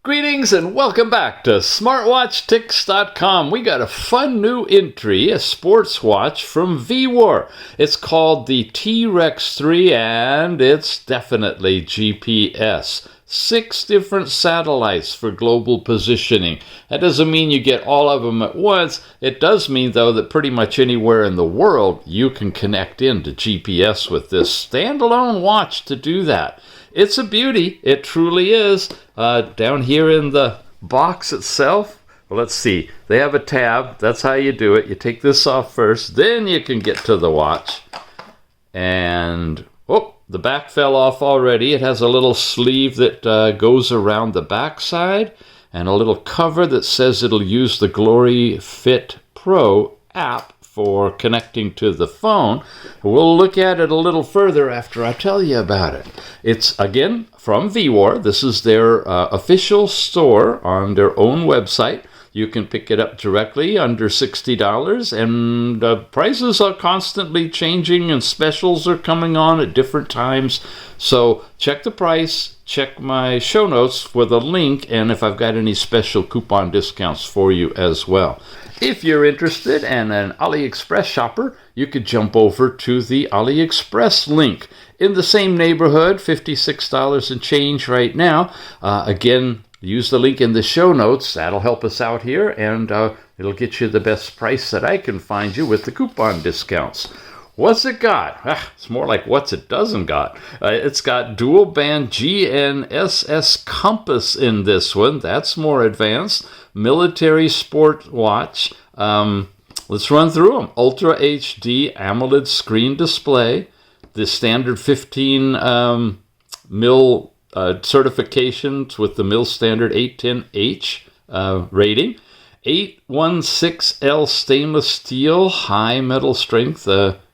Greetings and welcome back to SmartWatchTix.com. We got a fun new entry, a sports watch from Vwar. It's called the T-Rex 3 and it's definitely GPS. 6 different satellites for global positioning. That doesn't mean you get all of them at once. It does mean, though, that pretty much anywhere in the world you can connect into GPS with this standalone watch to do that. It's a beauty. It truly is. Down here in the box itself, well, let's see. They have a tab. That's how you do it. You take this off first, then you can get to the watch. And, oh, the back fell off already. It has a little sleeve that goes around the back side and a little cover that says it'll use the Glory Fit Pro app for connecting to the phone. We'll look at it a little further after I tell you about it. It's, again, from Vwar. This is their official store on their own website. You can pick it up directly under $60, and prices are constantly changing, and specials are coming on at different times. So check the price, check my show notes for the link, and if I've got any special coupon discounts for you as well. If you're interested and an AliExpress shopper, you could jump over to the AliExpress link. In the same neighborhood, $56 and change right now. Again, use the link in the show notes. That'll help us out here, and it'll get you the best price that I can find you with the coupon discounts. What's it got? It's more like what's it doesn't got. It's got dual band GNSS compass in this one. That's more advanced. Military sport watch. Let's run through them. Ultra HD AMOLED screen display. The standard 15 mil certifications with the MIL standard 810H rating. 816L stainless steel, high metal strength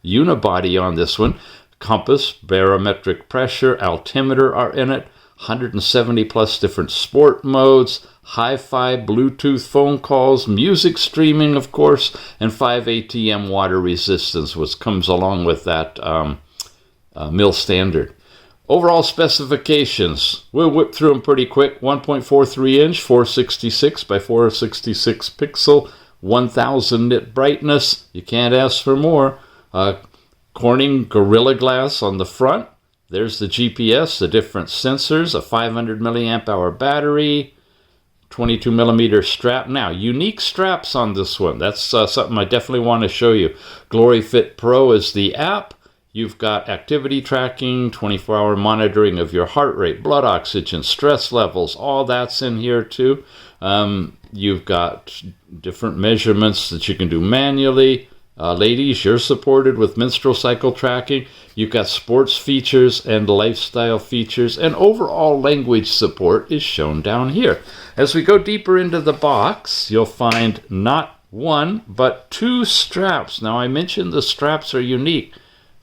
unibody on this one. Compass, barometric pressure, altimeter are in it. 170 plus different sport modes. Hi-Fi, Bluetooth phone calls, music streaming, of course, and 5 ATM water resistance, which comes along with that MIL standard. Overall specifications, we'll whip through them pretty quick. 1.43 inch, 466 by 466 pixel, 1000 nit brightness. You can't ask for more. Corning Gorilla Glass on the front. There's the GPS, the different sensors, a 500 milliamp hour battery, 22 millimeter strap. Now, unique straps on this one. That's something I definitely want to show you. Glory Fit Pro is the app. You've got activity tracking, 24-hour monitoring of your heart rate, blood oxygen, stress levels, all that's in here too. You've got different measurements that you can do manually. Ladies, you're supported with menstrual cycle tracking. You've got sports features and lifestyle features, and overall language support is shown down here. As we go deeper into the box, you'll find not one, but 2 straps. Now, I mentioned the straps are unique.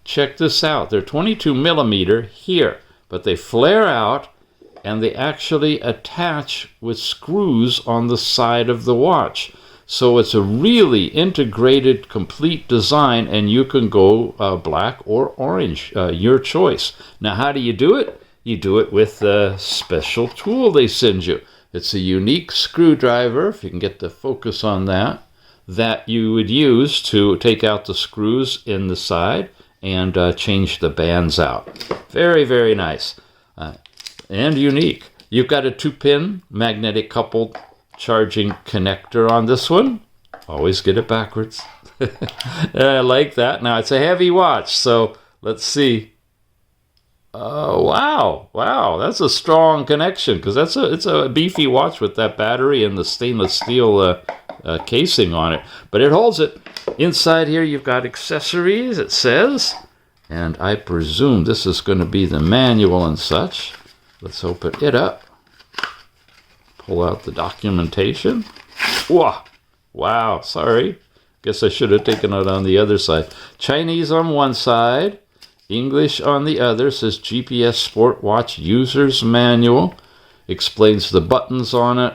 Check this out. They're 22 millimeter here, but they flare out and they actually attach with screws on the side of the watch. So it's a really integrated, complete design, and you can go black or orange, your choice. Now, how do you do it? You do it with a special tool they send you. It's a unique screwdriver, if you can get the focus on that, that you would use to take out the screws in the side and change the bands out. Very, very nice and unique. You've got a 2-pin magnetic coupled charging connector on this one. Always get it backwards. I like that. Now, it's a heavy watch, so let's see. Oh, wow, that's a strong connection, because it's a beefy watch with that battery and the stainless steel casing on it. But it holds it. Inside here, you've got accessories, it says, and I presume this is going to be the manual and such. Let's open it up. Pull out the documentation. Wow, sorry. Guess I should have taken it on the other side. Chinese on one side, English on the other. Says GPS Sport Watch User's Manual. Explains the buttons on it.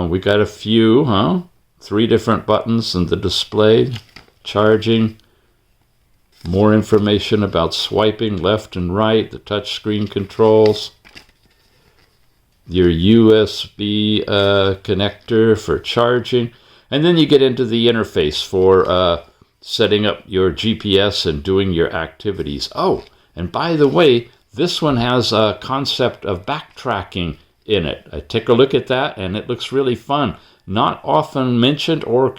We got a few, 3 different buttons in the display. Charging. More information about swiping left and right. The touch screen controls. your USB connector for charging, and then you get into the interface for setting up your GPS and doing your activities. Oh, and by the way, this one has a concept of backtracking in it. I take a look at that, and it looks really fun. Not often mentioned or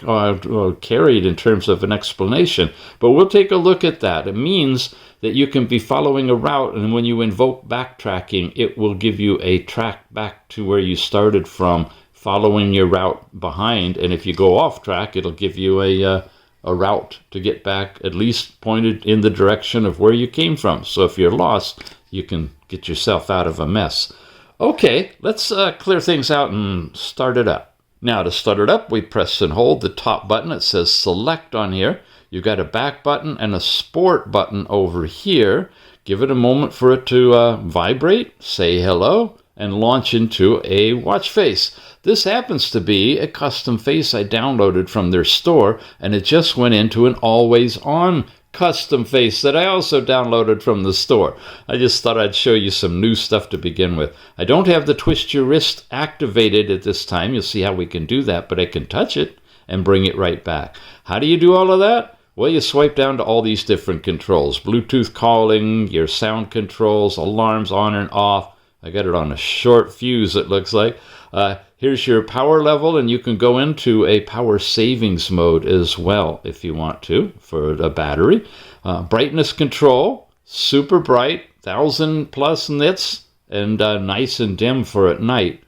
carried in terms of an explanation, but we'll take a look at that. It means that you can be following a route, and when you invoke backtracking, it will give you a track back to where you started from, following your route behind. And if you go off track, it'll give you a route to get back, at least pointed in the direction of where you came from. So if you're lost, you can get yourself out of a mess. Okay, let's clear things out and start it up. Now to start it up, we press and hold the top button. It says select on here. You've got a back button and a sport button over here. Give it a moment for it to vibrate, say hello, and launch into a watch face. This happens to be a custom face I downloaded from their store, and it just went into an always-on custom face that I also downloaded from the store. I just thought I'd show you some new stuff to begin with. I don't have the twist your wrist activated at this time. You'll see how we can do that, but I can touch it and bring it right back. How do you do all of that? Well, you swipe down to all these different controls. Bluetooth calling, your sound controls, alarms on and off. I got it on a short fuse, it looks like. Here's your power level, and you can go into a power savings mode as well if you want to for the battery. Brightness control, super bright, 1,000 plus nits, and nice and dim for at night.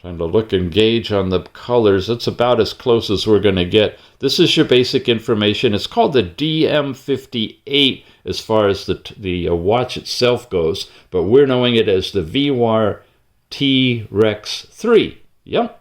Trying to look and gauge on the colors. That's about as close as we're going to get. This is your basic information. It's called the DM58 as far as the watch itself goes, but we're knowing it as the Vwar T-Rex 3. Yep.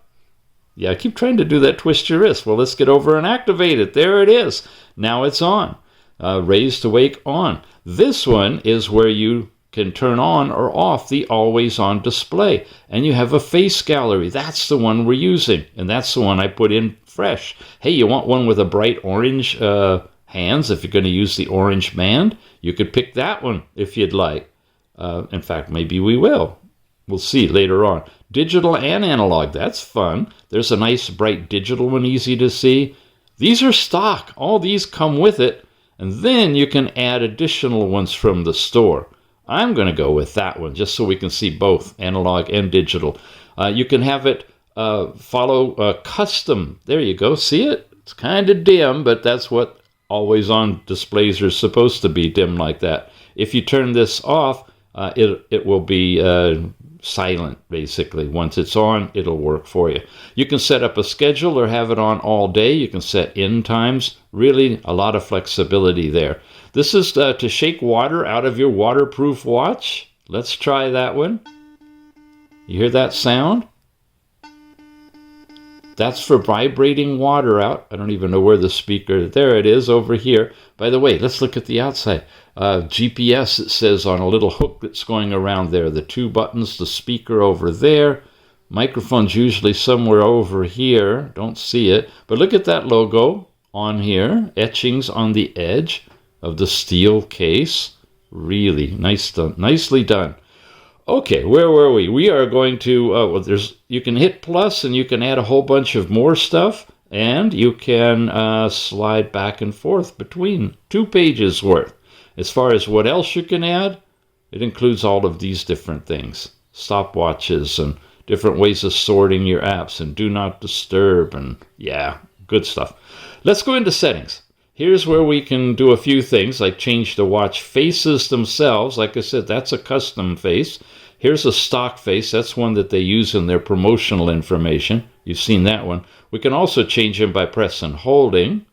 Yeah, I keep trying to do that twist your wrist. Well, let's get over and activate it. There it is. Now it's on. Raise to wake on. This one is where you can turn on or off the always-on display. And you have a face gallery. That's the one we're using. And that's the one I put in fresh. Hey, you want one with a bright orange hands? If you're going to use the orange band, you could pick that one if you'd like. In fact, maybe we will. We'll see later on. Digital and analog, that's fun. There's a nice bright digital one, easy to see. These are stock. All these come with it. And then you can add additional ones from the store. I'm going to go with that one just so we can see both analog and digital. You can have it follow custom. There you go. See it? It's kind of dim, but that's what always-on displays are supposed to be, dim like that. If you turn this off, it will be silent, basically. Once it's on, it'll work for you. You can set up a schedule or have it on all day. You can set in times. Really, a lot of flexibility there. This is to shake water out of your waterproof watch. Let's try that one. You hear that sound? That's for vibrating water out. I don't even know where the speaker... There it is over here. By the way, let's look at the outside. GPS, it says, on a little hook that's going around there. The two buttons, the speaker over there. Microphone's usually somewhere over here. Don't see it. But look at that logo on here. Etchings on the edge of the steel case. Really nicely done. Okay, where were we? We are going to, you can hit plus and you can add a whole bunch of more stuff, and you can slide back and forth between 2 pages worth. As far as what else you can add, it includes all of these different things. Stopwatches and different ways of sorting your apps and do not disturb, and yeah, good stuff. Let's go into settings. Here's where we can do a few things, like change the watch faces themselves. Like I said, that's a custom face. Here's a stock face. That's one that they use in their promotional information. You've seen that one. We can also change them by press and holding.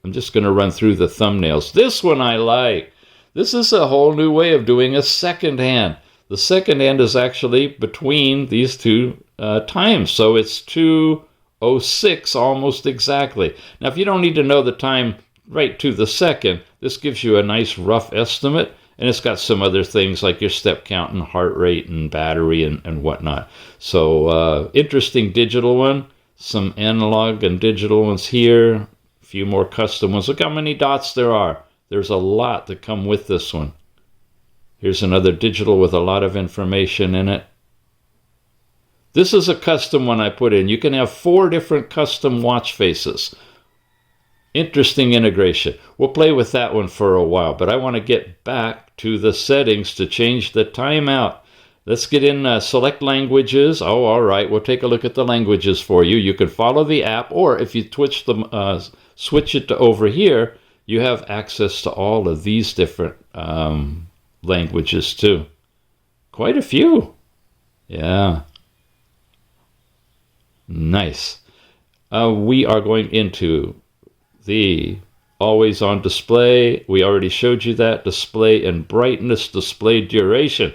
I'm just going to run through the thumbnails. This one I like. This is a whole new way of doing a second hand. The second hand is actually between these two times. So it's 2:06 almost exactly. Now, if you don't need to know the time right to the second, this gives you a nice rough estimate, and it's got some other things like your step count and heart rate and battery and whatnot. So interesting digital one, some analog and digital ones here, a few more custom ones. Look how many dots there are. There's a lot that come with this one. Here's another digital with a lot of information in it. This is a custom one I put in. You can have 4 different custom watch faces. Interesting integration. We'll play with that one for a while, but I want to get back to the settings to change the timeout. Let's get in select languages. Oh, all right. We'll take a look at the languages for you. You can follow the app, or if you switch it to over here, you have access to all of these different languages too. Quite a few. Yeah. Nice. We are going into the always on display. We already showed you that. Display and brightness, display duration.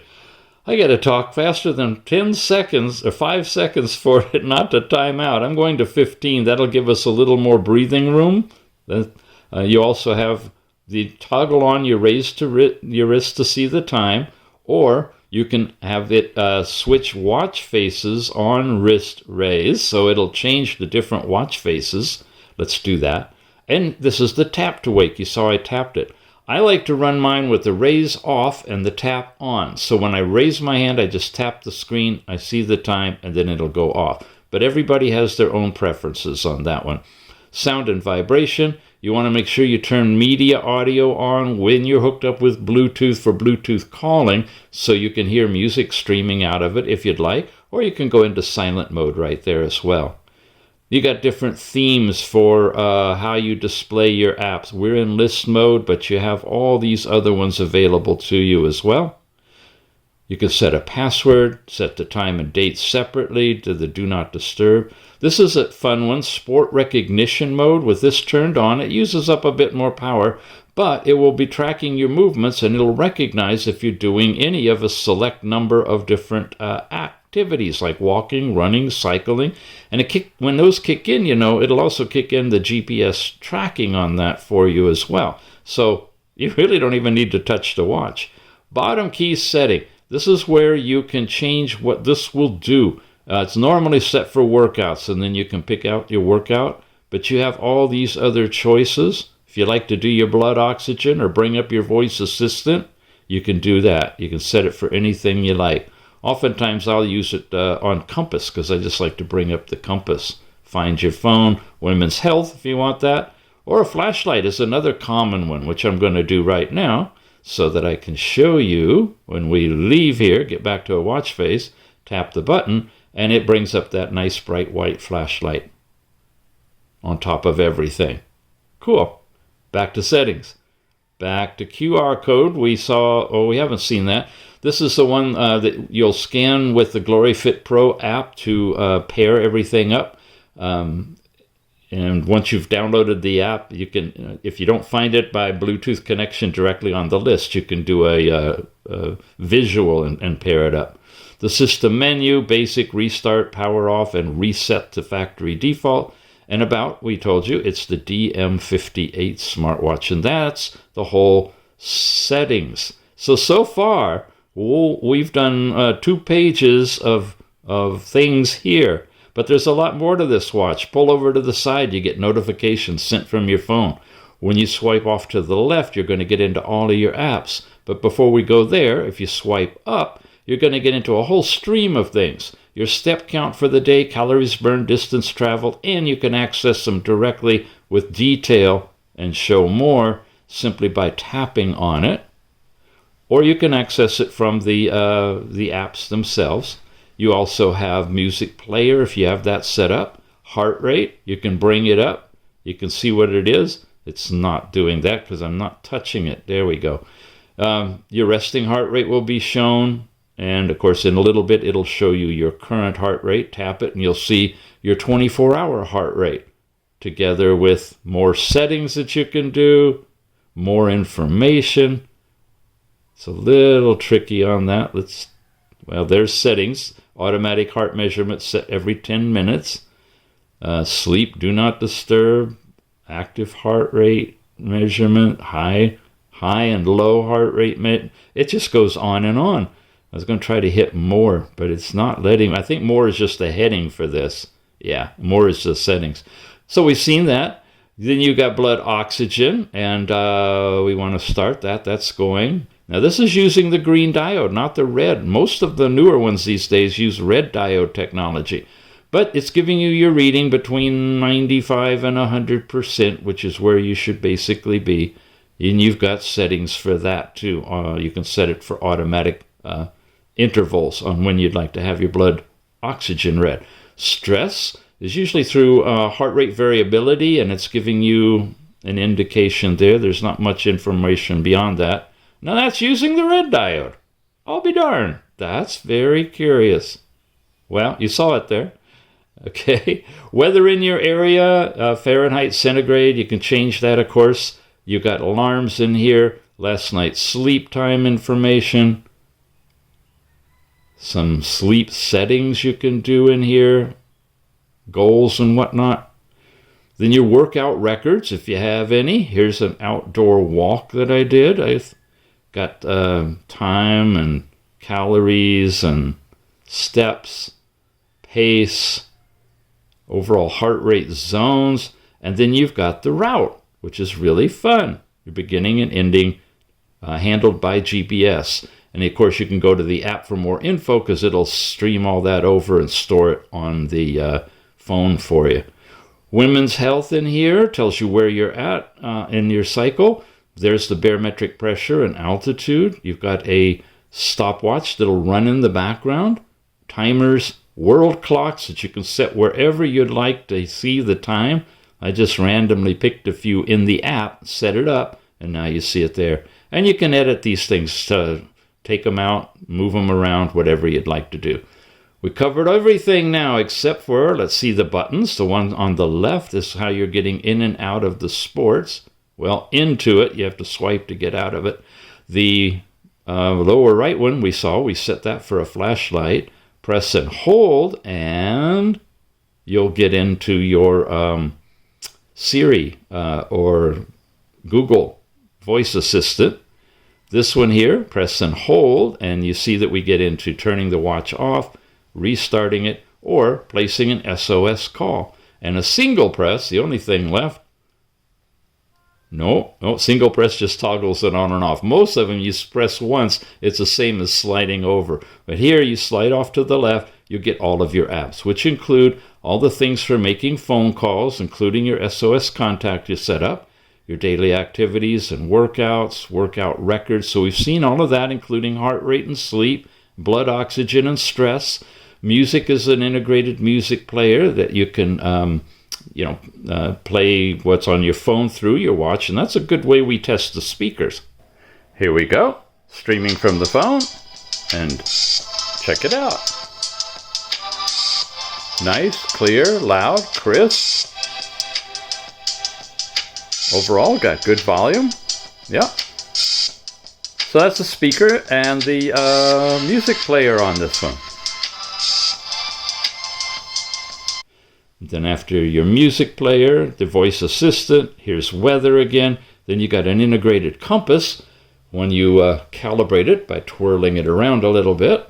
I got to talk faster than 10 seconds or 5 seconds for it not to time out. I'm going to 15. That'll give us a little more breathing room. You also have the toggle on. You raise your wrist to see the time, or you can have it switch watch faces on wrist raise, so it'll change the different watch faces. Let's do that. And this is the tap to wake. You saw I tapped it. I like to run mine with the raise off and the tap on. So when I raise my hand, I just tap the screen, I see the time, and then it'll go off. But everybody has their own preferences on that one. Sound and vibration. You want to make sure you turn media audio on when you're hooked up with Bluetooth for Bluetooth calling, so you can hear music streaming out of it if you'd like, or you can go into silent mode right there as well. You got different themes for how you display your apps. We're in list mode, but you have all these other ones available to you as well. You can set a password, set the time and date separately to the do not disturb. This is a fun one, sport recognition mode. With this turned on, it uses up a bit more power, but it will be tracking your movements, and it'll recognize if you're doing any of a select number of different activities like walking, running, cycling. And when those kick in, it'll also kick in the GPS tracking on that for you as well. So you really don't even need to touch the watch. Bottom key setting. This is where you can change what this will do. It's normally set for workouts, and then you can pick out your workout, but you have all these other choices. If you like to do your blood oxygen or bring up your voice assistant, you can do that. You can set it for anything you like. Oftentimes I'll use it on compass, because I just like to bring up the compass. Find your phone, women's health if you want that, or a flashlight is another common one, which I'm going to do right now, so that I can show you when we leave here, get back to a watch face, tap the button, and it brings up that nice bright white flashlight on top of everything. Cool. Back to settings. Back to QR code. We haven't seen that. This is the one that you'll scan with the GloryFit Pro app to pair everything up. And once you've downloaded the app, you can, if you don't find it by Bluetooth connection directly on the list, you can do a visual and pair it up. The system menu, basic, restart, power off, and reset to factory default. And about, we told you, it's the DM58 smartwatch. And that's the whole settings. So far, we've done 2 pages of things here. But there's a lot more to this watch. Pull over to the side, you get notifications sent from your phone. When you swipe off to the left, you're going to get into all of your apps. But before we go there, if you swipe up, you're going to get into a whole stream of things. Your step count for the day, calories burned, distance traveled, and you can access them directly with detail and show more simply by tapping on it. Or you can access it from the apps themselves. You also have music player if you have that set up. Heart rate, you can bring it up. You can see what it is. It's not doing that because I'm not touching it. There we go. Your resting heart rate will be shown. And, of course, in a little bit, it'll show you your current heart rate. Tap it, and you'll see your 24-hour heart rate, together with more settings that you can do, more information. It's a little tricky on that. There's settings. Automatic heart measurement set every 10 minutes. Sleep, do not disturb. Active heart rate measurement. High and low heart rate. It just goes on and on. I was going to try to hit more, but it's not letting. I think more is just the heading for this. Yeah, more is the settings. So we've seen that. Then you got blood oxygen, and we want to start that. That's going. Now this is using the green diode, not the red. Most of the newer ones these days use red diode technology. But it's giving you your reading between 95 and 100%, which is where you should basically be. And you've got settings for that too. You can set it for automatic intervals on when you'd like to have your blood oxygen read. Stress is usually through heart rate variability, and it's giving you an indication there. There's not much information beyond that. Now that's using the red diode. I'll be darned. That's very curious. Well, you saw it there. Okay. Weather in your area, Fahrenheit, centigrade, you can change that, of course. You've got alarms in here, last night's sleep time information, some sleep settings you can do in here, goals and whatnot. Then your workout records, if you have any. Here's an outdoor walk that I did. I've got time and calories and steps, pace, overall heart rate zones, and then you've got the route, which is really fun. Your beginning and ending handled by GPS. And of course you can go to the app for more info because it'll stream all that over and store it on the phone for you. Women's health in here tells you where you're at in your cycle. There's the barometric pressure and altitude. You've got a stopwatch that'll run in the background. Timers, world clocks that you can set wherever you'd like to see the time. I just randomly picked a few in the app, set it up, and now you see it there. And you can edit these things to take them out, move them around, whatever you'd like to do. We covered everything now except for, let's see the buttons. The one on the left is how you're getting in and out of the sports. Well, into it, you have to swipe to get out of it. The lower right one we set that for a flashlight. Press and hold, and you'll get into your Siri or Google voice assistant. This one here, press and hold, and you see that we get into turning the watch off, restarting it, or placing an SOS call. And a single press, the only thing left. No, single press just toggles it on and off. Most of them you press once, it's the same as sliding over. But here you slide off to the left, you get all of your apps, which include all the things for making phone calls, including your SOS contact you set up, your daily activities and workouts, workout records. So we've seen all of that, including heart rate and sleep, blood oxygen and stress. Music is an integrated music player that you can play what's on your phone through your watch, and that's a good way we test the speakers. Here we go, streaming from the phone, and check it out. Nice, clear, loud, crisp. Overall, got good volume. Yeah. So that's the speaker and the music player on this one. Then after your music player, the voice assistant, here's weather again. Then you got an integrated compass when you calibrate it by twirling it around a little bit.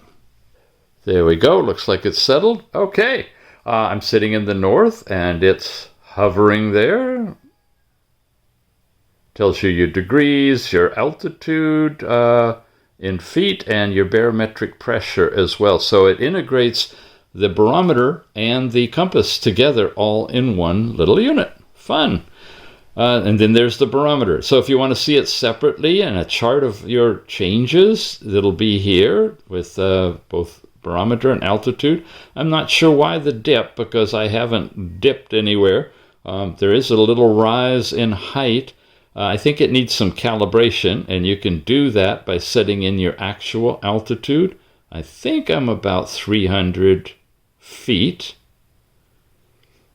There we go. Looks like it's settled. Okay. I'm sitting in the north and it's hovering there. Tells you your degrees, your altitude in feet, and your barometric pressure as well. So it integrates the barometer and the compass together all in one little unit. Fun. And then there's the barometer. So if you want to see it separately and a chart of your changes, it'll be here with both barometer and altitude. I'm not sure why the dip, because I haven't dipped anywhere. There is a little rise in height. I think it needs some calibration, and you can do that by setting in your actual altitude. I think I'm about 300 feet.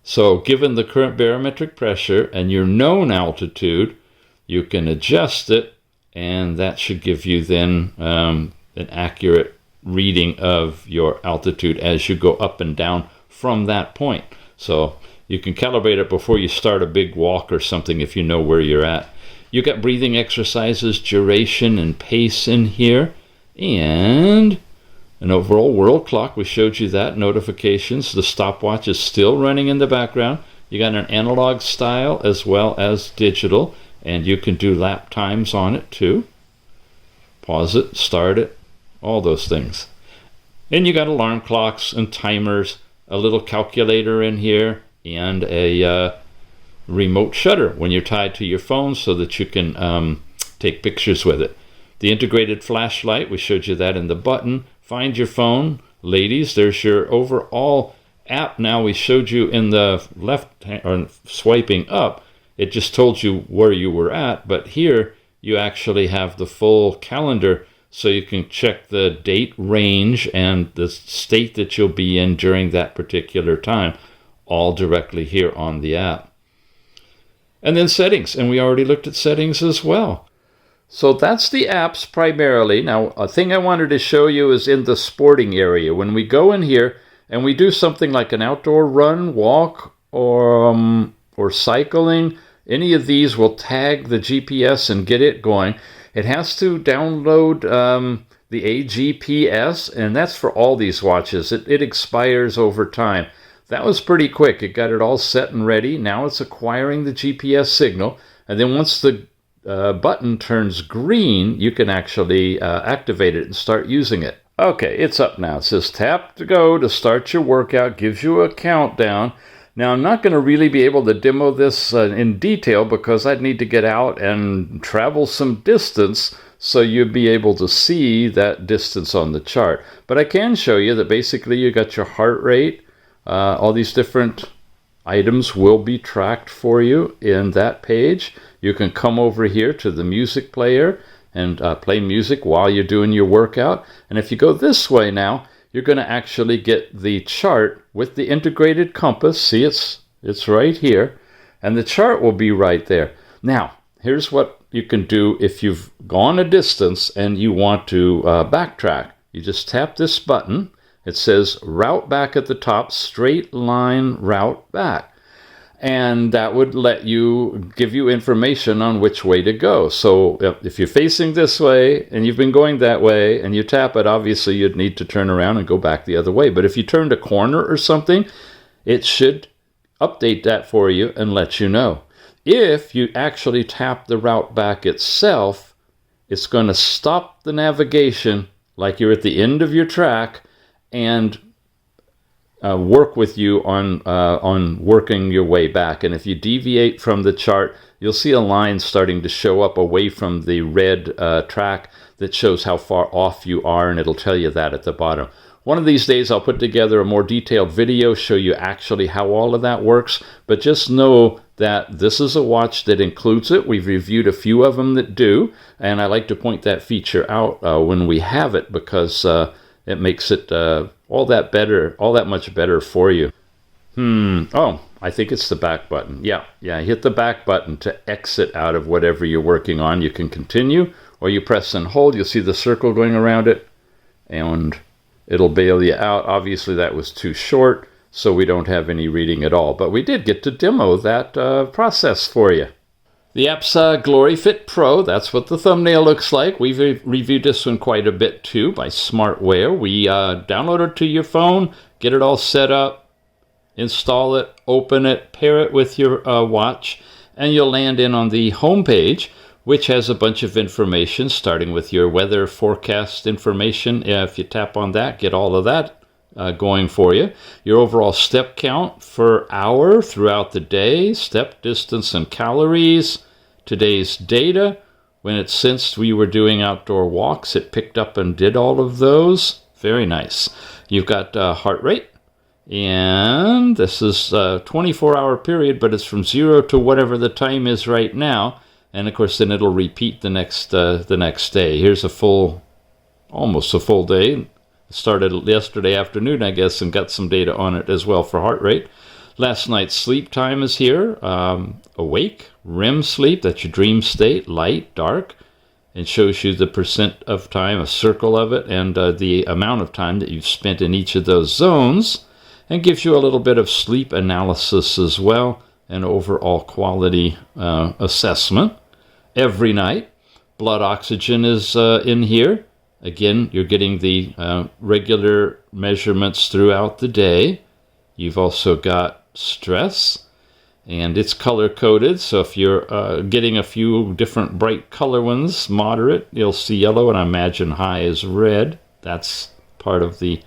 So given the current barometric pressure and your known altitude, you can adjust it, and that should give you then an accurate reading of your altitude as you go up and down from that point. So you can calibrate it before you start a big walk or something if you know where you're at. You got breathing exercises, duration, and pace in here, and an overall world clock. We showed you that. Notifications. The stopwatch is still running in the background. You got an analog style as well as digital, and you can do lap times on it too. pause it, start it, all those things. And you got alarm clocks and timers, a little calculator in here, and a remote shutter when you're tied to your phone so that you can take pictures with it. The integrated flashlight, we showed you that in the button. Find your phone. Ladies, there's your overall app. Now we showed you in the left hand, or swiping up, it just told you where you were at, but here you actually have the full calendar, so you can check the date range and the state that you'll be in during that particular time, all directly here on the app. And then settings, and we already looked at settings as well. So that's the apps primarily. Now, a thing I wanted to show you is in the sporting area. When we go in here and we do something like an outdoor run, walk, or cycling, any of these will tag the GPS and get it going. It has to download the AGPS, and that's for all these watches. It expires over time. That was pretty quick. It got it all set and ready. Now it's acquiring the GPS signal, and then once the button turns green, you can actually activate it and start using it. Okay, it's up now. It says tap to go to start your workout, gives you a countdown. Now, I'm not going to really be able to demo this in detail because I'd need to get out and travel some distance so you'd be able to see that distance on the chart. But I can show you that basically you got your heart rate. All these different items will be tracked for you in that page. You can come over here to the music player and play music while you're doing your workout. And if you go this way now, you're going to actually get the chart with the integrated compass. See, it's right here, and the chart will be right there. Now, here's what you can do if you've gone a distance and you want to backtrack. You just tap this button. It says route back at the top, straight line route back. And that would give you information on which way to go. So if you're facing this way and you've been going that way and you tap it, obviously you'd need to turn around and go back the other way. But if you turned a corner or something, it should update that for you and let you know. If you actually tap the route back itself, it's going to stop the navigation like you're at the end of your track and work with you on working your way back. And if you deviate from the chart, you'll see a line starting to show up away from the red track that shows how far off you are, and it'll tell you that at the bottom. One of these days I'll put together a more detailed video, show you actually how all of that works, but just know that this is a watch that includes it. We've reviewed a few of them that do, and I like to point that feature out when we have it because it makes it all that much better for you. Oh, I think it's the back button. Yeah, hit the back button to exit out of whatever you're working on. You can continue, or you press and hold. You'll see the circle going around it, and it'll bail you out. Obviously, that was too short, so we don't have any reading at all. But we did get to demo that process for you. The app's Glory Fit Pro, that's what the thumbnail looks like. We've reviewed this one quite a bit too by Smartwatch. We download it to your phone, get it all set up, install it, open it, pair it with your watch, and you'll land in on the home page, which has a bunch of information, starting with your weather forecast information. If you tap on that, get all of that going for you. Your overall step count for hour throughout the day, step distance and calories, today's data. When it sensed we were doing outdoor walks, it picked up and did all of those. Very nice. You've got heart rate, and this is a 24-hour period, but it's from 0 to whatever the time is right now. And of course, then it'll repeat the next day. Here's almost a full day. Started yesterday afternoon, I guess, and got some data on it as well for heart rate. Last night's sleep time is here. Awake, REM sleep, that's your dream state, light, dark. It shows you the percent of time, a circle of it, and the amount of time that you've spent in each of those zones, and gives you a little bit of sleep analysis as well, and overall quality assessment every night. Blood oxygen is in here. Again, you're getting the regular measurements throughout the day. You've also got stress, And it's color coded, so if you're getting a few different bright color ones, moderate, you'll see yellow, and I imagine high is red. That's part of the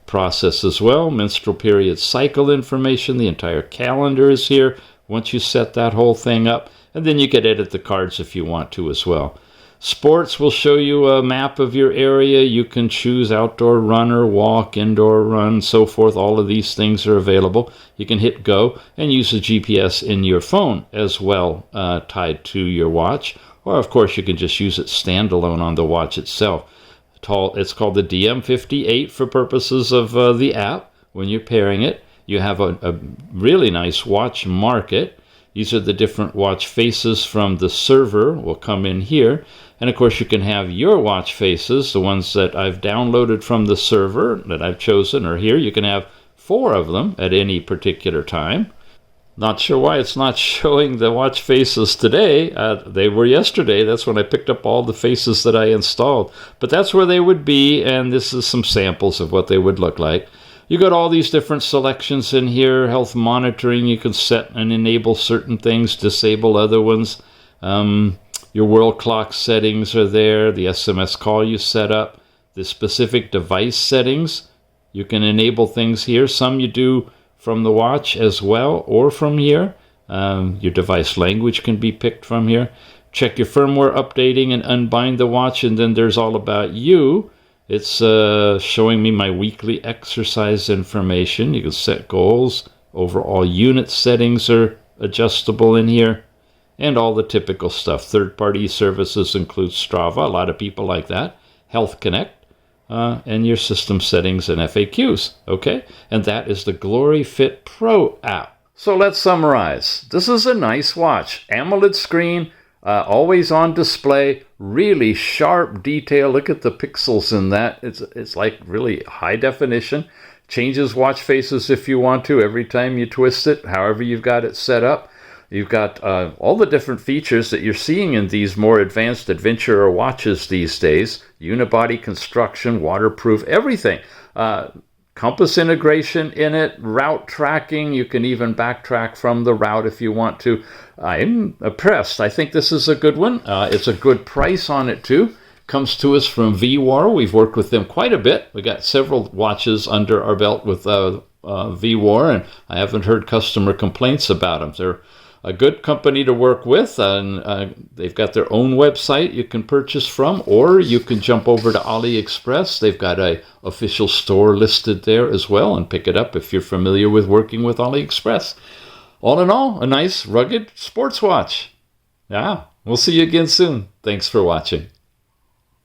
process as well. Menstrual period cycle information, the entire calendar is here once you set that whole thing up, and then you could edit the cards if you want to as well. Sports will show you a map of your area. You can choose outdoor run or walk, indoor run, so forth. All of these things are available. You can hit go and use the GPS in your phone as well, tied to your watch. Or, of course, you can just use it standalone on the watch itself. It's called the DM58 for purposes of the app. When you're pairing it, you have a really nice watch market. These are the different watch faces from the server will come in here. And of course you can have your watch faces, the ones that I've downloaded from the server that I've chosen are here. You can have 4 of them at any particular time. Not sure why it's not showing the watch faces today. They were yesterday. That's when I picked up all the faces that I installed. But that's where they would be, and this is some samples of what they would look like. You got all these different selections in here. Health monitoring, you can set and enable certain things, disable other ones. Your world clock settings are there. The SMS call you set up. The specific device settings, you can enable things here. Some you do from the watch as well or from here. Your device language can be picked from here. Check your firmware updating and unbind the watch, and then there's all about you. It's showing me my weekly exercise information. You can set goals. Overall unit settings are adjustable in here. And all the typical stuff. Third-party services include Strava. A lot of people like that. Health Connect. And your system settings and FAQs. Okay? And that is the Glory Fit Pro app. So let's summarize. This is a nice watch. AMOLED screen. Always on display, really sharp detail. Look at the pixels in that. It's like really high definition. Changes watch faces if you want to every time you twist it, however you've got it set up. You've got all the different features that you're seeing in these more advanced adventure watches these days. Unibody construction, waterproof, everything. Compass integration in it, route tracking. You can even backtrack from the route if you want to. I'm impressed. I think this is a good one. It's a good price on it too. Comes to us from Vwar. We've worked with them quite a bit. We got several watches under our belt with Vwar, and I haven't heard customer complaints about them. They're a good company to work with, and they've got their own website you can purchase from, or you can jump over to AliExpress. They've got a official store listed there as well, and pick it up if you're familiar with working with AliExpress. All in all, a nice, rugged sports watch. Yeah, we'll see you again soon. Thanks for watching.